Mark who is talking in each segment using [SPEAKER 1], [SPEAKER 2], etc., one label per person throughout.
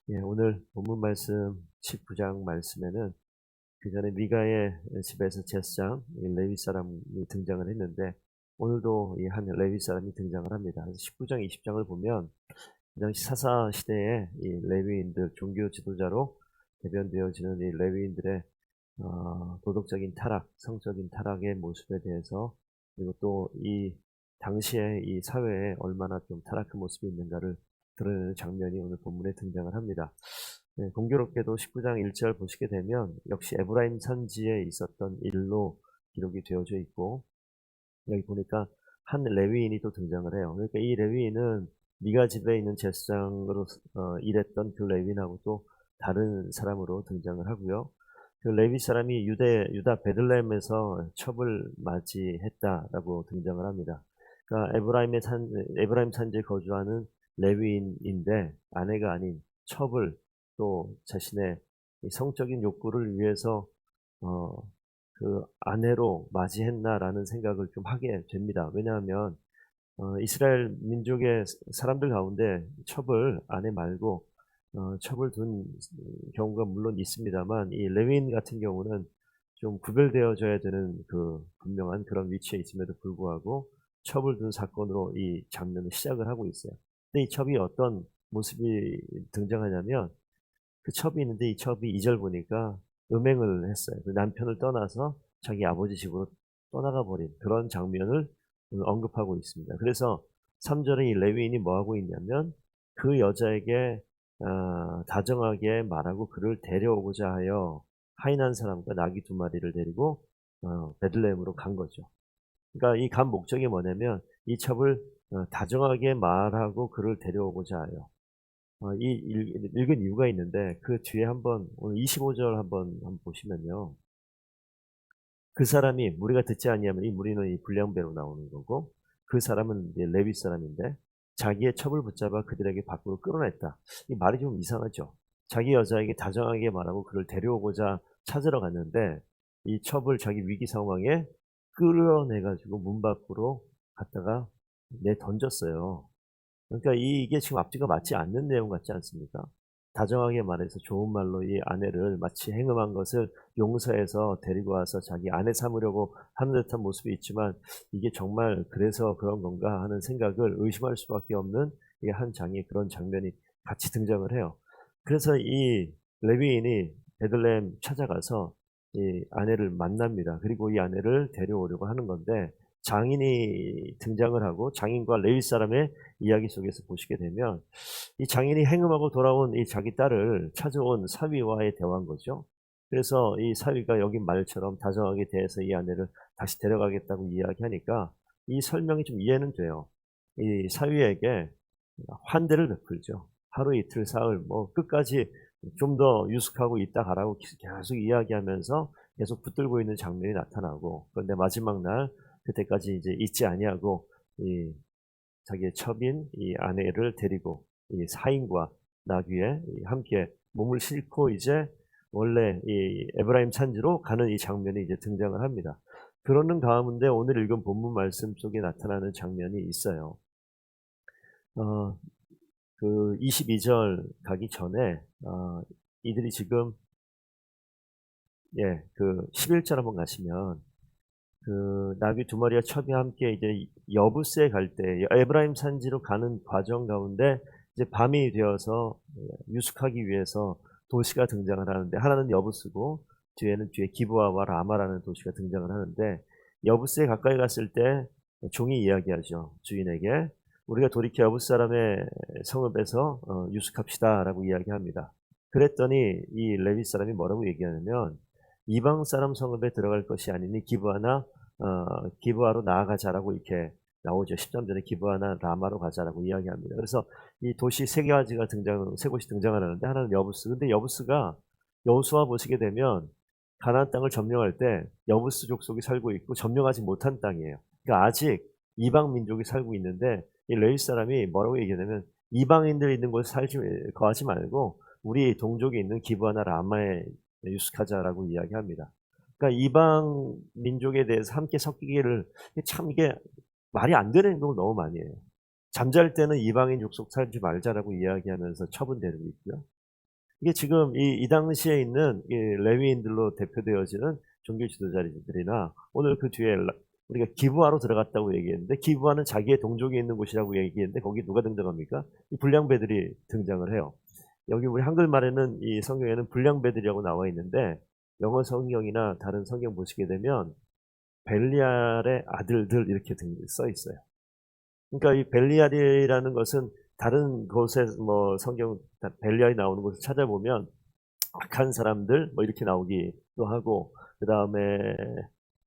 [SPEAKER 1] 예, 오늘 본문 말씀 19장 말씀에는 그 전에 미가의 집에서 제사장 레위 사람이 등장을 했는데 오늘도 이 한 레위 사람이 등장을 합니다. 그래서 19장, 20장을 보면 그 당시 사사 시대에 이 레위인들 종교 지도자로 대변되어지는 이 레위인들의 도덕적인 타락, 성적인 타락의 모습에 대해서 그리고 또 이 당시에 이 사회에 얼마나 좀 타락한 모습이 있는가를 드러내는 장면이 오늘 본문에 등장을 합니다. 네, 공교롭게도 19장 1절 보시게 되면 역시 에브라임 산지에 있었던 일로 기록이 되어져 있고 여기 보니까 한 레위인이 또 등장을 해요. 그러니까 이 레위인은 미가 집에 있는 제사장으로 일했던 그 레위인하고 또 다른 사람으로 등장을 하고요. 그 레위 사람이 유다 베들레헴에서 첩을 맞이했다라고 등장을 합니다. 그러니까 에브라임 산지에 거주하는 레위인인데 아내가 아닌 첩을 또 자신의 성적인 욕구를 위해서 어, 그 아내로 맞이했나라는 생각을 좀 하게 됩니다. 왜냐하면 이스라엘 민족의 사람들 가운데 첩을 아내 말고 첩을 둔 경우가 물론 있습니다만 이 레위인 같은 경우는 좀 구별되어져야 되는 그 분명한 그런 위치에 있음에도 불구하고 첩을 둔 사건으로 이 장면을 시작을 하고 있어요. 근데 이 첩이 어떤 모습이 등장하냐면 그 첩이 있는데 이 첩이 2절 보니까 음행을 했어요. 그 남편을 떠나서 자기 아버지 집으로 떠나가 버린 그런 장면을 언급하고 있습니다. 그래서 3절에 이 레위인이 뭐 하고 있냐면 그 여자에게 다정하게 말하고 그를 데려오고자 하여 하인한 사람과 나귀 2마리를 데리고 베들레헴으로 간 거죠. 그러니까 이 간 목적이 뭐냐면 이 첩을 다정하게 말하고 그를 데려오고자 하여 읽은 이유가 있는데 그 뒤에 한번 오늘 25절 한번 보시면요. 그 사람이 무리가 듣지 아니하면 이 무리는 이 불량배로 나오는 거고 그 사람은 이제 레위 사람인데 자기의 첩을 붙잡아 그들에게 밖으로 끌어냈다. 이 말이 좀 이상하죠. 자기 여자에게 다정하게 말하고 그를 데려오고자 찾으러 갔는데 이 첩을 자기 위기 상황에 끌어내가지고 문 밖으로 갖다가 내 던졌어요. 그러니까 이게 지금 앞뒤가 맞지 않는 내용 같지 않습니까? 다정하게 말해서 좋은 말로 이 아내를 마치 행음한 것을 용서해서 데리고 와서 자기 아내 삼으려고 하는 듯한 모습이 있지만 이게 정말 그래서 그런 건가 하는 생각을 의심할 수밖에 없는 이 한 장의 그런 장면이 같이 등장을 해요. 그래서 이 레위인이 베들레헴 찾아가서 이 아내를 만납니다. 그리고 이 아내를 데려오려고 하는 건데 장인이 등장을 하고 장인과 레위 사람의 이야기 속에서 보시게 되면 이 장인이 행음하고 돌아온 이 자기 딸을 찾아온 사위와의 대화인 거죠. 그래서 이 사위가 여기 말처럼 다정하게 대해서 이 아내를 다시 데려가겠다고 이야기하니까 이 설명이 좀 이해는 돼요. 이 사위에게 환대를 베풀죠. 하루 이틀 사흘 뭐 끝까지 좀 더 유숙하고 있다 가라고 계속 이야기하면서 계속 붙들고 있는 장면이 나타나고 그런데 마지막 날 그때까지 이제 잊지 아니하고 이 자기의 첩인 이 아내를 데리고 이 사인과 나귀에 함께 몸을 싣고 이제 원래 이 에브라임 산지로 가는 이 장면이 이제 등장을 합니다. 그러는 가운데 오늘 읽은 본문 말씀 속에 나타나는 장면이 있어요. 어, 그 22절 가기 전에 이들이 지금 그 11절 한번 가시면 그 나귀 2마리와 첩이 함께 이제 여부스에 갈 때 에브라임 산지로 가는 과정 가운데 이제 밤이 되어서 유숙하기 위해서 도시가 등장을 하는데 하나는 여부스고 뒤에 기브아와 라마라는 도시가 등장을 하는데 여부스에 가까이 갔을 때 종이 이야기하죠. 주인에게 우리가 돌이켜 여부스 사람의 성읍에서 유숙합시다라고 이야기합니다. 그랬더니 이 레위 사람이 뭐라고 얘기하냐면 이방 사람 성읍에 들어갈 것이 아니니 기브아로 나아가자라고 이렇게 나오죠. 13절에 기브아나 라마로 가자라고 이야기합니다. 그래서 이 도시 세 곳이 등장하는데 하나는 여부스. 근데 여부스가 여호수아 보시게 되면 가나안 땅을 점령할 때 여부스 족속이 살고 있고 점령하지 못한 땅이에요. 그러니까 아직 이방 민족이 살고 있는데 이 레위 사람이 뭐라고 얘기하냐면 이방인들 있는 곳에 거하지 말고 우리 동족이 있는 기브아나 라마에 유숙하자라고 이야기합니다. 그러니까 이방 민족에 대해서 함께 섞이기를 참 이게 말이 안 되는 행동을 너무 많이 해요. 잠잘 때는 이방인 족속 살지 말자라고 이야기하면서 처분되고 있고요. 이게 지금 이 당시에 있는 이 레위인들로 대표되어지는 종교 지도자들이나 오늘 그 뒤에 우리가 기브아로 들어갔다고 얘기했는데 기브아는 자기의 동족이 있는 곳이라고 얘기했는데 거기 누가 등장합니까? 이 불량배들이 등장을 해요. 여기 우리 한글말에는 이 성경에는 불량배들이라고 나와 있는데 영어 성경이나 다른 성경 보시게 되면 벨리알의 아들들 이렇게 써 있어요. 그러니까 이 벨리알이라는 것은 다른 곳에 뭐 성경 벨리알이 나오는 곳을 찾아보면 악한 사람들 뭐 이렇게 나오기도 하고 그 다음에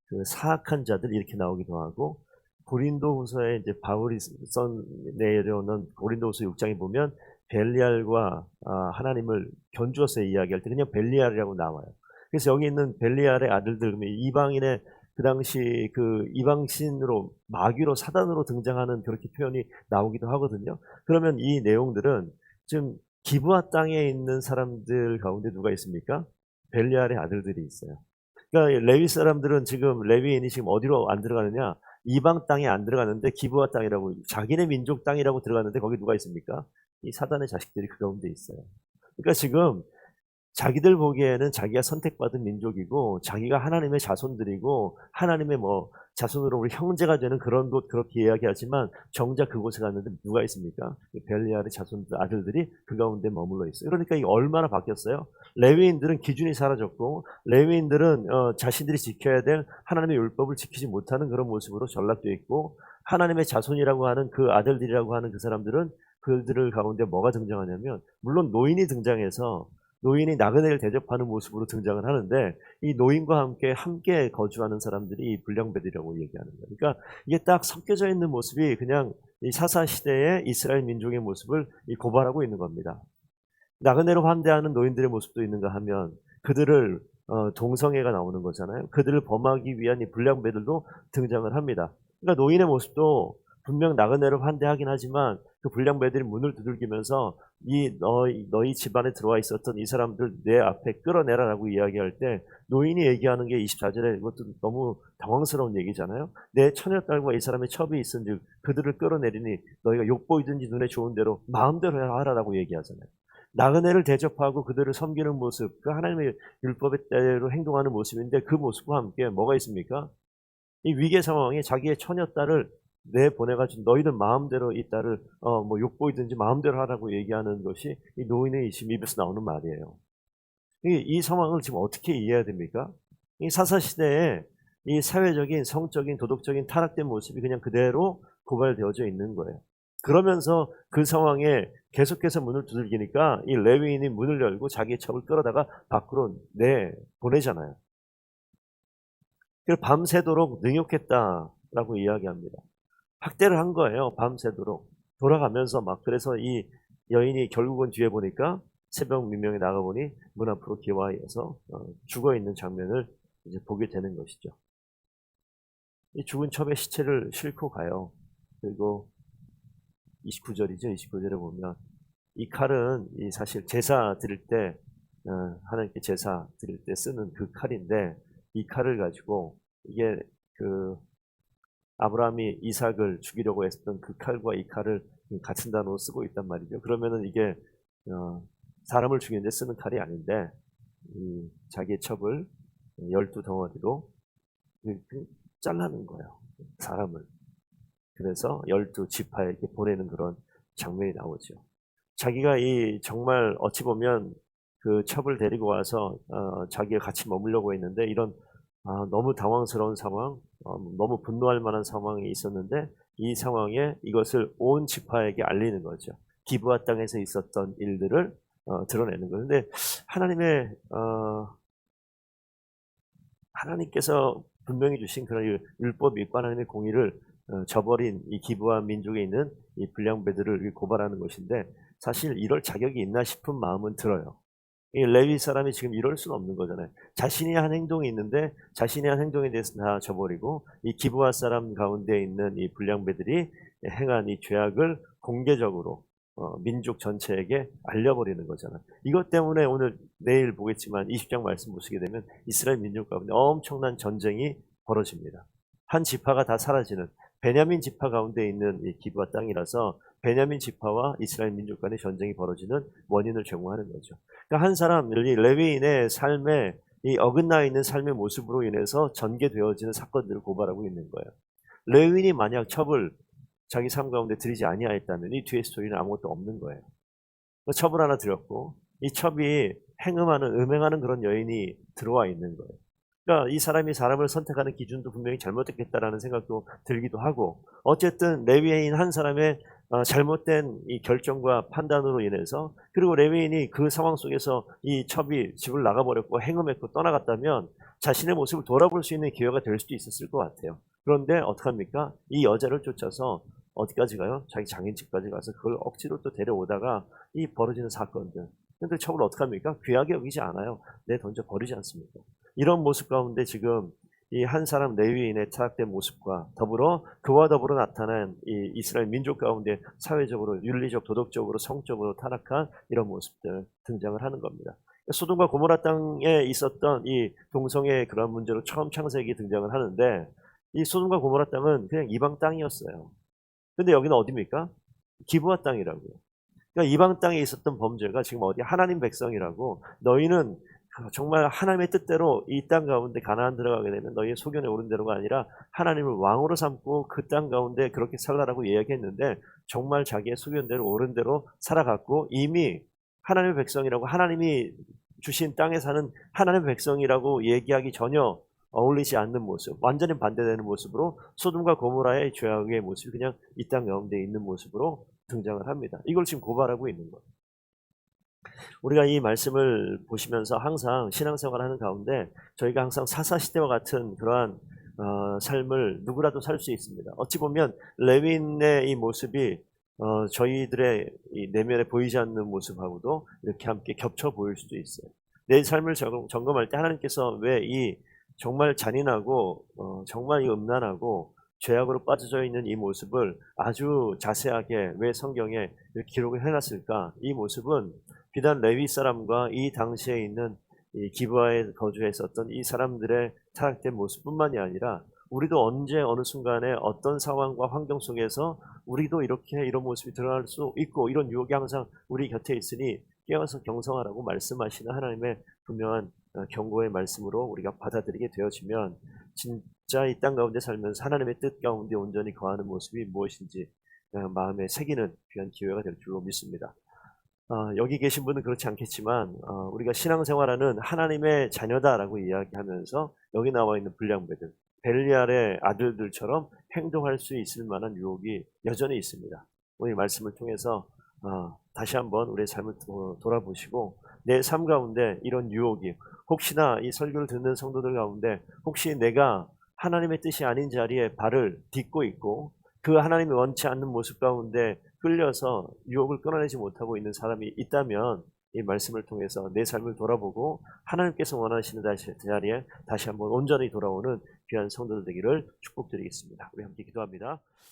[SPEAKER 1] 그 사악한 자들 이렇게 나오기도 하고 고린도후서에 이제 바울이 내려오는 고린도후서 6장에 보면 벨리알과 하나님을 견주어서 이야기할 때 그냥 벨리알이라고 나와요. 그래서 여기 있는 벨리알의 아들들 이방인의 그 당시 그 이방신으로 마귀로 사단으로 등장하는 그렇게 표현이 나오기도 하거든요. 그러면 이 내용들은 지금 기브아 땅에 있는 사람들 가운데 누가 있습니까? 벨리알의 아들들이 있어요. 그러니까 레위 사람들은 지금 레위인이 지금 어디로 안 들어가느냐? 이방 땅에 안 들어가는데 기브아 땅이라고 자기네 민족 땅이라고 들어갔는데 거기 누가 있습니까? 이 사단의 자식들이 그 가운데 있어요. 그러니까 지금 자기들 보기에는 자기가 선택받은 민족이고 자기가 하나님의 자손들이고 하나님의 뭐 자손으로 우리 형제가 되는 그런 곳 그렇게 이야기하지만 정작 그곳에 갔는데 누가 있습니까? 벨리알의 자손들 아들들이 그 가운데 머물러 있어요. 그러니까 이게 얼마나 바뀌었어요? 레위인들은 기준이 사라졌고 레위인들은 자신들이 지켜야 될 하나님의 율법을 지키지 못하는 그런 모습으로 전락되어 있고 하나님의 자손이라고 하는 그 아들들이라고 하는 그 사람들은 그들 가운데 뭐가 등장하냐면 물론 노인이 등장해서 노인이 나그네를 대접하는 모습으로 등장을 하는데 이 노인과 함께 거주하는 사람들이 이 불량배들이라고 얘기하는 거예요. 그러니까 이게 딱 섞여져 있는 모습이 그냥 이 사사 시대의 이스라엘 민족의 모습을 고발하고 있는 겁니다. 나그네로 환대하는 노인들의 모습도 있는가 하면 그들을 동성애가 나오는 거잖아요. 그들을 범하기 위한 이 불량배들도 등장을 합니다. 그러니까 노인의 모습도 분명 나그네로 환대하긴 하지만 그 불량배들이 문을 두들기면서 너희 집안에 들어와 있었던 이 사람들 내 앞에 끌어내라라고 이야기할 때 노인이 얘기하는 게 24절에 이것도 너무 당황스러운 얘기잖아요. 내 처녀딸과 이 사람의 첩이 있은즉 그들을 끌어내리니 너희가 욕보이든지 눈에 좋은 대로 마음대로 하라라고 얘기하잖아요. 나그네를 대접하고 그들을 섬기는 모습, 그 하나님의 율법에 대로 행동하는 모습인데 그 모습과 함께 뭐가 있습니까? 이 위기 상황에 자기의 처녀딸을 내보내가지고 너희들 마음대로 이 딸을 뭐 욕보이든지 마음대로 하라고 얘기하는 것이 이 노인의 입에서 나오는 말이에요. 이 상황을 지금 어떻게 이해해야 됩니까? 이 사사시대에 이 사회적인, 성적인, 도덕적인 타락된 모습이 그냥 그대로 고발되어져 있는 거예요. 그러면서 그 상황에 계속해서 문을 두들기니까 이 레위인이 문을 열고 자기의 첩을 끌어다가 밖으로 내보내잖아요. 그래서 밤새도록 능욕했다라고 이야기합니다. 학대를 한 거예요. 밤새도록. 돌아가면서 막 그래서 이 여인이 결국은 뒤에 보니까 새벽 민명에 나가보니 문 앞으로 기와에서 죽어있는 장면을 이제 보게 되는 것이죠. 이 죽은 첩의 시체를 싣고 가요. 그리고 29절이죠. 29절에 보면 이 칼은 이 사실 제사 드릴 때 하나님께 제사 드릴 때 쓰는 그 칼인데 이 칼을 가지고 이게 그 아브라함이 이삭을 죽이려고 했던 그 칼과 이 칼을 같은 단어로 쓰고 있단 말이죠. 그러면은 이게 사람을 죽이는데 쓰는 칼이 아닌데 이 자기의 첩을 12덩어리로 잘라는 거예요. 사람을. 그래서 12지파에게 보내는 그런 장면이 나오죠. 자기가 이 정말 어찌 보면 그 첩을 데리고 와서 자기가 같이 머물려고 했는데 이런 너무 당황스러운 상황, 너무 분노할 만한 상황이 있었는데 이 상황에 이것을 온 지파에게 알리는 거죠. 기브아 땅에서 있었던 일들을 드러내는 거예요. 근데 하나님께서 분명히 주신 그런 율법 윗반 하나님의 공의를 저버린 이 기브아 민족에 있는 이 불량배들을 고발하는 것인데 사실 이럴 자격이 있나 싶은 마음은 들어요. 이 레위 사람이 지금 이럴 수는 없는 거잖아요. 자신이 한 행동이 있는데 자신이 한 행동에 대해서 다 저버리고 이 기브아 사람 가운데 있는 이 불량배들이 행한 이 죄악을 공개적으로 민족 전체에게 알려버리는 거잖아요. 이것 때문에 오늘 내일 보겠지만 20장 말씀 보시게 되면 이스라엘 민족 가운데 엄청난 전쟁이 벌어집니다. 한 지파가 다 사라지는 베냐민 지파 가운데 있는 이 기브아 땅이라서 베냐민 지파와 이스라엘 민족 간의 전쟁이 벌어지는 원인을 제공하는 거죠. 그러니까 한 사람이 레위인의 삶에 이 어긋나 있는 삶의 모습으로 인해서 전개되어지는 사건들을 고발하고 있는 거예요. 레위인이 만약 첩을 자기 삶 가운데 들이지 아니하였다면 이 뒤에 스토리는 아무것도 없는 거예요. 첩을 하나 들였고 이 첩이 음행하는 그런 여인이 들어와 있는 거예요. 그러니까 이 사람이 사람을 선택하는 기준도 분명히 잘못됐겠다라는 생각도 들기도 하고, 어쨌든 레위인 한 사람의 잘못된 이 결정과 판단으로 인해서, 그리고 레위인이 그 상황 속에서 이 첩이 집을 나가버렸고 행음했고 떠나갔다면 자신의 모습을 돌아볼 수 있는 기회가 될 수도 있었을 것 같아요. 그런데 어떡합니까? 이 여자를 쫓아서 어디까지 가요? 자기 장인 집까지 가서 그걸 억지로 또 데려오다가 이 벌어지는 사건들. 근데 첩을 어떡합니까? 귀하게 여기지 않아요. 던져 버리지 않습니까? 이런 모습 가운데 지금 이 한 사람 레위인의 타락된 모습과 그와 더불어 나타난 이 이스라엘 민족 가운데 사회적으로, 윤리적, 도덕적으로, 성적으로 타락한 이런 모습들 등장을 하는 겁니다. 소돔과 고모라 땅에 있었던 이 동성애의 그런 문제로 처음 창세기 등장을 하는데, 이 소돔과 고모라 땅은 그냥 이방 땅이었어요. 근데 여기는 어디입니까? 기브아 땅이라고요. 그러니까 이방 땅에 있었던 범죄가 지금 어디 하나님 백성이라고, 너희는 정말 하나님의 뜻대로 이 땅 가운데 가나안 들어가게 되면 너희의 소견에 오른 대로가 아니라 하나님을 왕으로 삼고 그 땅 가운데 그렇게 살라라고 이야기했는데, 정말 자기의 소견대로 오른 대로 살아갔고, 이미 하나님의 백성이라고, 하나님이 주신 땅에 사는 하나님의 백성이라고 얘기하기 전혀 어울리지 않는 모습, 완전히 반대되는 모습으로 소돔과 고모라의 죄악의 모습이 그냥 이 땅 가운데 있는 모습으로 등장을 합니다. 이걸 지금 고발하고 있는 거예요. 우리가 이 말씀을 보시면서 항상 신앙생활하는 가운데 저희가 항상 사사시대와 같은 그러한 삶을 누구라도 살 수 있습니다. 어찌 보면 레위인의 이 모습이 저희들의 이 내면에 보이지 않는 모습하고도 이렇게 함께 겹쳐 보일 수도 있어요. 내 삶을 점검할 때 하나님께서 왜 이 정말 잔인하고 정말 이 음란하고 죄악으로 빠져져 있는 이 모습을 아주 자세하게 왜 성경에 이렇게 기록을 해놨을까? 이 모습은 비단 레위 사람과 이 당시에 있는 이 기브아에 거주했었던 이 사람들의 타락된 모습뿐만이 아니라, 우리도 언제 어느 순간에 어떤 상황과 환경 속에서 우리도 이렇게 이런 모습이 드러날 수 있고, 이런 유혹이 항상 우리 곁에 있으니 깨어서 경성하라고 말씀하시는 하나님의 분명한 경고의 말씀으로 우리가 받아들이게 되어지면, 진짜 이 땅 가운데 살면서 하나님의 뜻 가운데 온전히 거하는 모습이 무엇인지 마음에 새기는 귀한 기회가 될 줄로 믿습니다. 여기 계신 분은 그렇지 않겠지만 우리가 신앙생활하는 하나님의 자녀다라고 이야기하면서 여기 나와 있는 불량배들, 벨리알의 아들들처럼 행동할 수 있을 만한 유혹이 여전히 있습니다. 오늘 말씀을 통해서 다시 한번 우리의 삶을 돌아보시고, 내 삶 가운데 이런 유혹이, 혹시나 이 설교를 듣는 성도들 가운데 혹시 내가 하나님의 뜻이 아닌 자리에 발을 딛고 있고 그 하나님이 원치 않는 모습 가운데 끌려서 유혹을 끊어내지 못하고 있는 사람이 있다면, 이 말씀을 통해서 내 삶을 돌아보고 하나님께서 원하시는 자리에 다시 한번 온전히 돌아오는 귀한 성도들 되기를 축복드리겠습니다. 우리 함께 기도합니다.